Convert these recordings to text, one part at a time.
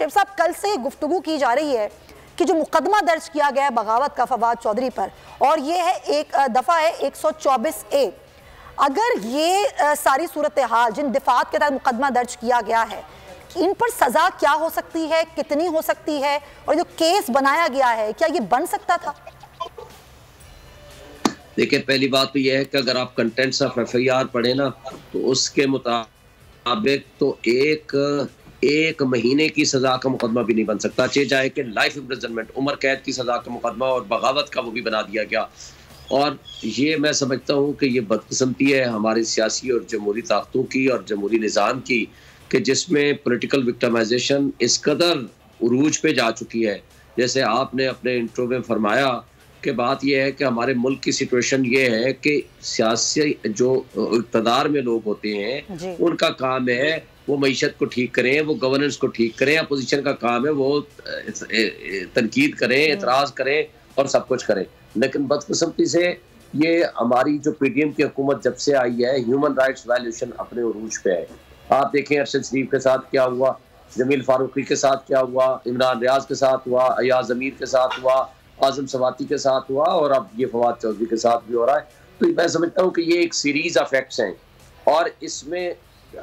शेख साहब, कल से गुफ्तगू की जा रही है कि जो मुकदमा दर्ज किया गया है बगावत का फवाद चौधरी पर, और ये है एक दफ़ा है 124A, अगर ये सारी सूरत हाल जिन दिफात के तहत मुकदमा दर्ज किया गया है, इन पर सजा क्या हो सकती है, कितनी हो सकती है, और जो केस बनाया गया है क्या ये बन सकता था? देखिए, पहली बात तो यह है कि अगर आप कंटेंट्स ऑफ FIR पढ़े ना, तो उसके मुताबिक तो एक महीने की सजा का मुकदमा भी नहीं बन सकता, चाहे कि लाइफ इम्प्रिजनमेंट, उम्र कैद की सजा का मुकदमा, और बगावत का वो भी बना दिया गया। और ये मैं समझता हूँ कि ये बदकिस्मती है हमारी सियासी और जमहूरी ताकतों की और जमहूरी निज़ाम की, कि जिसमें पॉलिटिकल विक्टिमाइजेशन इस कदर उरूज पे जा चुकी है। जैसे आपने अपने इंट्रो में फरमाया कि बात यह है कि हमारे मुल्क की सिचुएशन ये है कि सियासी जो इक़्तिदार में लोग होते हैं उनका काम है वो मईशत को ठीक करें, वो गवर्नेंस को ठीक करें। अपोजिशन का काम है वो तनकीद करें, एतराज़ करें और सब कुछ करें। लेकिन बदकिस्मती से ये हमारी जो PTM की हुकूमत जब से आई है, ह्यूमन राइट्स वायलेशन अपने उरूज पे है। आप देखें अरशद शरीफ के साथ क्या हुआ, जमील फारूकी के साथ क्या हुआ, इमरान रियाज के साथ हुआ, अयाज अमीर के साथ हुआ, आजम सवाती के साथ हुआ, और अब ये फवाद चौधरी के साथ भी हो रहा है। तो मैं समझता हूँ कि ये एक सीरीज ऑफ एक्ट्स हैं, और इसमें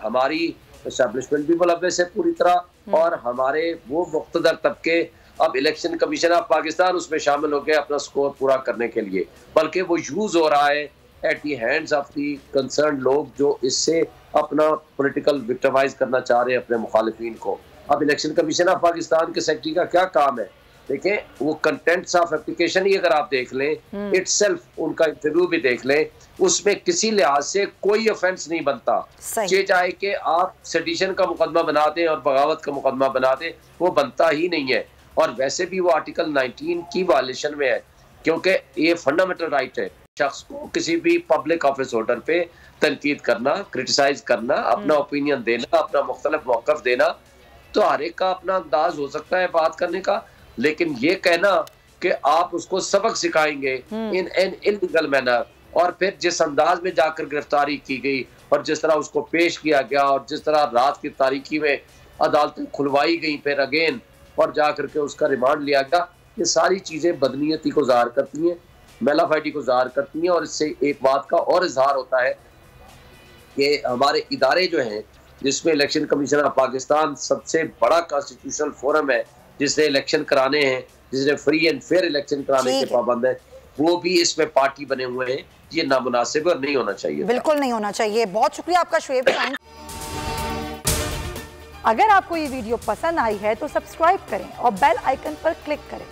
हमारी एस्टैब्लिशमेंट भी मुलव्वस है पूरी तरह, और हमारे वो मुक़्तदर तबके, अब इलेक्शन कमीशन ऑफ पाकिस्तान उसमें शामिल हो गए अपना स्कोर पूरा करने के लिए, बल्कि वो यूज़ हो रहा है at the hands of the concern लोग जो इससे अपना पॉलिटिकल विक्टिमाइज करना चाह रहे हैं अपने मुखालिफिन को। अब इलेक्शन कमीशन ऑफ पाकिस्तान के सेक्रेटरी का क्या काम है? देखें, वो कंटेंट्स ऑफ एप्लीकेशन ही अगर आप देख लें, इटसेल्फ उनका इंटरव्यू भी देख लें, उसमें किसी लिहाज से कोई ऑफेंस नहीं बनता। चाहे कि आप सेडिशन का मुकदमा बना दें और बगावत का मुकदमा बना दें, वो बनता ही नहीं है। और वैसे भी वो आर्टिकल 19 की वायलेशन में है, क्योंकि ये फंडामेंटल राइट है शख्स को किसी भी पब्लिक ऑफिस होल्डर पे तनकीद करना, क्रिटिसाइज करना, अपना ओपिनियन देना, अपना मुख्तलिफ मौक़िफ़ देना। तो हर एक का अपना अंदाज हो सकता है बात करने का, लेकिन ये कहना कि आप उसको सबक सिखाएंगे इन एन इलीगल मैनर, और फिर जिस अंदाज में जाकर गिरफ्तारी की गई और जिस तरह उसको पेश किया गया और जिस तरह रात की तारीकी में अदालतें खुलवाई गई फिर अगेन और जाकर के उसका रिमांड लिया गया, ये सारी चीज़ें बदनीयती को ज़ाहिर करती हैं, मेलाफाइडी को ज़ाहिर करती हैं। और इससे एक बात का और इजहार होता है कि हमारे इदारे जो हैं, जिसमें इलेक्शन कमीशन ऑफ पाकिस्तान सबसे बड़ा कॉन्स्टिट्यूशनल फोरम है, जिसने इलेक्शन कराने हैं, जिसने फ्री एंड फेयर इलेक्शन कराने के पाबंद है, वो भी इसमें पार्टी बने हुए हैं। ये नामुनासिब और नहीं होना चाहिए, बिल्कुल नहीं होना चाहिए। बहुत शुक्रिया आपका शुएब शाहीन। अगर आपको ये वीडियो पसंद आई है तो सब्सक्राइब करें और बेल आइकन पर क्लिक करें।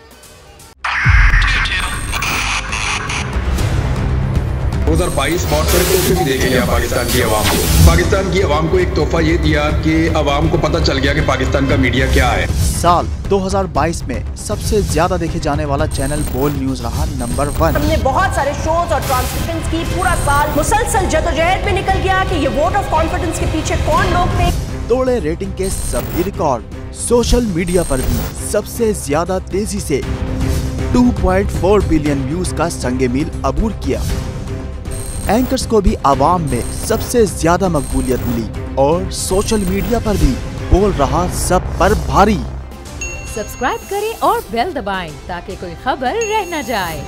2022 बहुत सारे तोहफे भी देखे गया पाकिस्तान की आवाम को। पाकिस्तान की आवाम को एक तोहफा ये दिया कि आवाम को पता चल गया कि पाकिस्तान का मीडिया क्या है। साल 2022 में सबसे ज्यादा देखे जाने वाला चैनल बोल न्यूज रहा नंबर 1। हमने बहुत सारे शोज और ट्रांसमिशंस की, पूरा साल मुसलसल जदोजहद में निकल गया कि ये वोट ऑफ कॉन्फिडेंस के पीछे कौन लोग थे। तोड़े रेटिंग के सभी रिकॉर्ड। सोशल मीडिया पर भी सबसे ज्यादा तेजी से 2.4 बिलियन व्यूज का संगे मील अबूर किया। एंकर्स को भी आवाम में सबसे ज्यादा मकबूलियत मिली और सोशल मीडिया पर भी बोल रहा सब पर भारी। सब्सक्राइब करें और बेल दबाएं ताकि कोई खबर रह न जाए।